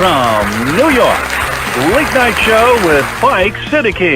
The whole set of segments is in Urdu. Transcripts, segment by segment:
from New York, Late Night Show with Mike Siddiqui.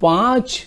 5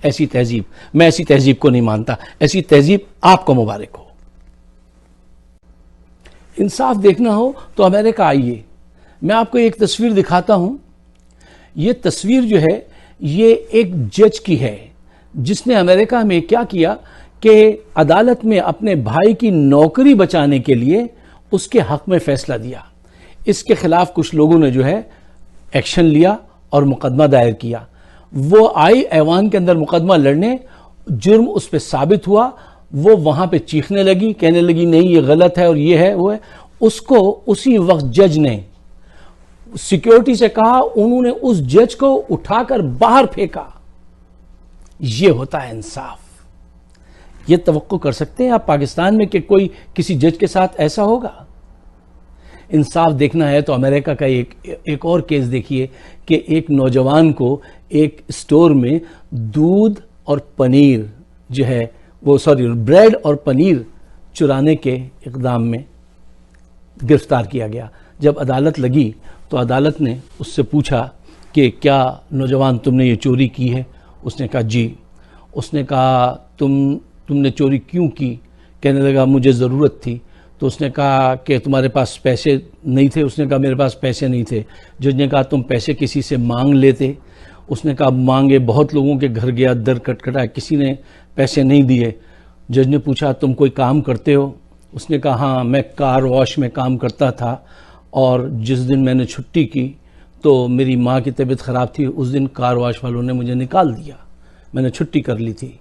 ایسی تہذیب، میں ایسی تہذیب کو نہیں مانتا. ایسی تہذیب آپ کو مبارک ہو. انصاف دیکھنا ہو تو امریکہ آئیے. میں آپ کو ایک تصویر دکھاتا ہوں. یہ تصویر جو ہے یہ ایک جج کی ہے جس نے امریکہ میں کیا کیا کہ عدالت میں اپنے بھائی کی نوکری بچانے کے لیے اس کے حق میں فیصلہ دیا. اس کے خلاف کچھ لوگوں نے جو ہے ایکشن لیا اور مقدمہ دائر کیا. وہ آئی ایوان کے اندر مقدمہ لڑنے، جرم اس پہ ثابت ہوا، وہ وہاں پہ چیخنے لگی، کہنے لگی نہیں یہ غلط ہے اور یہ ہے وہ ہے. اس کو اسی وقت جج نے سیکیورٹی سے کہا، انہوں نے اس جج کو اٹھا کر باہر پھینکا. یہ ہوتا ہے انصاف. یہ توقع کر سکتے ہیں آپ پاکستان میں کہ کوئی کسی جج کے ساتھ ایسا ہوگا؟ انصاف دیکھنا ہے تو امریکہ کا ایک اور کیس دیکھیے کہ ایک نوجوان کو ایک اسٹور میں دودھ اور پنیر جو ہے وہ بریڈ اور پنیر چرانے کے اقدام میں گرفتار کیا گیا. جب عدالت لگی تو عدالت نے اس سے پوچھا کہ کیا نوجوان تم نے یہ چوری کی ہے؟ اس نے کہا جی. اس نے کہا تم نے چوری کیوں کی؟ کہنے لگا مجھے ضرورت تھی. تو اس نے کہا کہ تمہارے پاس پیسے نہیں تھے؟ اس نے کہا میرے پاس پیسے نہیں تھے. جج نے کہا تم پیسے کسی سے مانگ لیتے؟ اس نے کہا مانگے، بہت لوگوں کے گھر گیا، در کٹکھٹایا، کسی نے پیسے نہیں دیے. جج نے پوچھا تم کوئی کام کرتے ہو؟ اس نے کہا ہاں میں کار واش میں کام کرتا تھا، اور جس دن میں نے چھٹی کی تو میری ماں کی طبیعت خراب تھی، اس دن کار واش والوں نے مجھے نکال دیا، میں نے چھٹی کر لی تھی.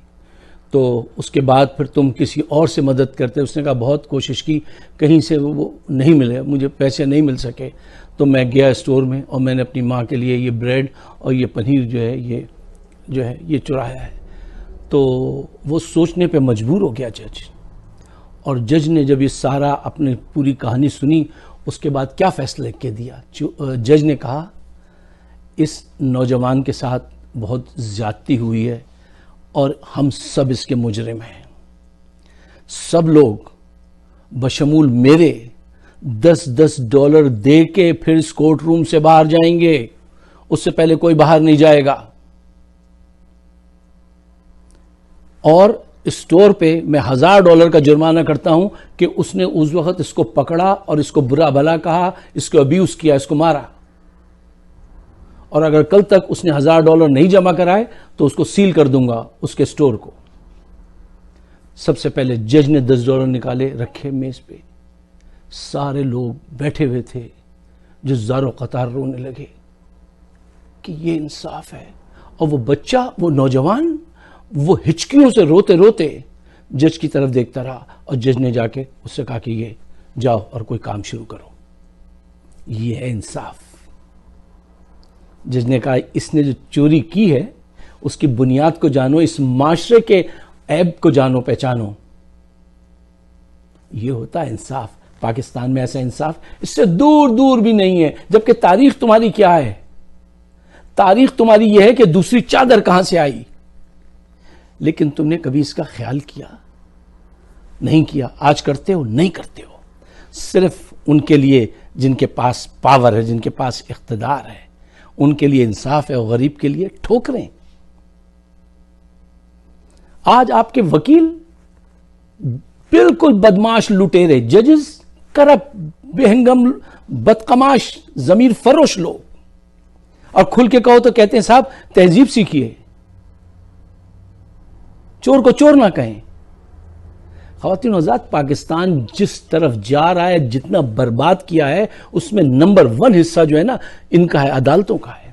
تو اس کے بعد پھر تم کسی اور سے مدد کرتے؟ اس نے کہا بہت کوشش کی، کہیں سے وہ نہیں ملے، مجھے پیسے نہیں مل سکے. تو میں گیا اسٹور میں اور میں نے اپنی ماں کے لیے یہ بریڈ اور یہ پنیر جو ہے یہ چرایا ہے. تو وہ سوچنے پہ مجبور ہو گیا جج. اور جج نے جب یہ سارا اپنی پوری کہانی سنی، اس کے بعد کیا فیصلہ کے دیا؟ جج نے کہا اس نوجوان کے ساتھ بہت زیادتی ہوئی ہے اور ہم سب اس کے مجرم ہیں. سب لوگ بشمول میرے $10 دے کے پھر اس کورٹ روم سے باہر جائیں گے، اس سے پہلے کوئی باہر نہیں جائے گا. اور اسٹور پہ میں $1000 کا جرمانہ کرتا ہوں کہ اس نے اس وقت اس کو پکڑا اور اس کو برا بھلا کہا، اس کو ابیوز کیا، اس کو مارا. اور اگر کل تک اس نے $1000 نہیں جمع کرائے تو اس کو سیل کر دوں گا اس کے اسٹور کو. سب سے پہلے جج نے $10 نکالے، رکھے میز پہ. سارے لوگ بیٹھے ہوئے تھے جو زارو قطار رونے لگے کہ یہ انصاف ہے. اور وہ بچہ، وہ نوجوان، وہ ہچکیوں سے روتے روتے جج کی طرف دیکھتا رہا. اور جج نے جا کے اس سے کہا کہ یہ جاؤ اور کوئی کام شروع کرو. یہ ہے انصاف. جج نے کہا اس نے جو چوری کی ہے اس کی بنیاد کو جانو، اس معاشرے کے عیب کو جانو، پہچانو. یہ ہوتا ہے انصاف. پاکستان میں ایسا انصاف اس سے دور دور بھی نہیں ہے. جبکہ تاریخ تمہاری کیا ہے؟ تاریخ تمہاری یہ ہے کہ دوسری چادر کہاں سے آئی. لیکن تم نے کبھی اس کا خیال کیا؟ نہیں کیا. آج کرتے ہو؟ نہیں کرتے ہو. صرف ان کے لیے جن کے پاس پاور ہے، جن کے پاس اقتدار ہے، ان کے لیے انصاف ہے اور غریب کے لیے ٹھوکریں. آج آپ کے وکیل بالکل بدماش لٹیرے، ججز کرپٹ، بہنگم، بدقماش، ضمیر فروش لوگ. اور کھل کے کہو تو کہتے ہیں صاحب تہذیب سیکھیے، چور کو چور نہ کہیں. خواتین و حضرات، پاکستان جس طرف جا رہا ہے، جتنا برباد کیا ہے، اس میں نمبر 1 حصہ جو ہے نا ان کا ہے، عدالتوں کا ہے.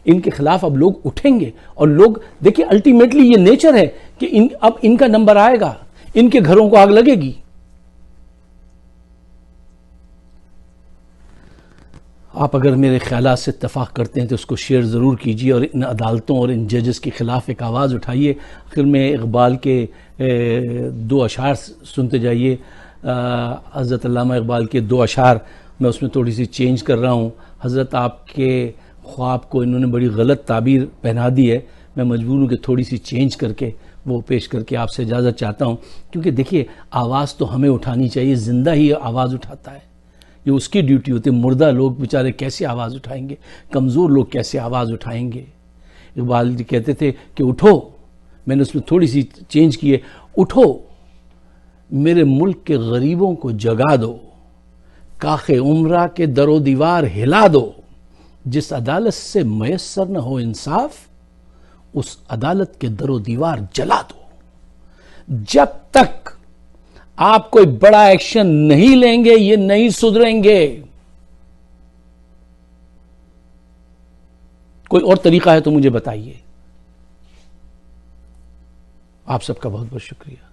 ان کے خلاف اب لوگ اٹھیں گے. اور لوگ دیکھیں الٹیمیٹلی یہ نیچر ہے کہ اب ان کا نمبر آئے گا، ان کے گھروں کو آگ لگے گی. آپ اگر میرے خیالات سے اتفاق کرتے ہیں تو اس کو شیئر ضرور کیجیے اور ان عدالتوں اور ان ججز کے خلاف ایک آواز اٹھائیے. آخر میں اقبال کے 2 اشعار سنتے جائیے. حضرت علامہ اقبال کے 2 اشعار میں اس میں تھوڑی سی چینج کر رہا ہوں. حضرت آپ کے خواب کو انہوں نے بڑی غلط تعبیر پہنا دی ہے، میں مجبور ہوں کہ تھوڑی سی چینج کر کے وہ پیش کر کے آپ سے اجازت چاہتا ہوں. کیونکہ دیکھیے آواز تو ہمیں اٹھانی چاہیے، زندہ ہی آواز اٹھاتا ہے، یہ اس کی ڈیوٹی ہوتی ہے. مردہ لوگ بیچارے کیسے آواز اٹھائیں گے؟ کمزور لوگ کیسے آواز اٹھائیں گے؟ اقبال جی کہتے تھے کہ اٹھو، میں نے اس میں تھوڑی سی چینج کی ہے، اٹھو میرے ملک کے غریبوں کو جگا دو، کاخ عمرہ کے در و دیوار ہلا دو، جس عدالت سے میسر نہ ہو انصاف اس عدالت کے در و دیوار جلا دو۔ جب تک آپ کوئی بڑا ایکشن نہیں لیں گے یہ نہیں سدھریں گے۔ کوئی اور طریقہ ہے تو مجھے بتائیے۔ آپ سب کا بہت بہت شکریہ۔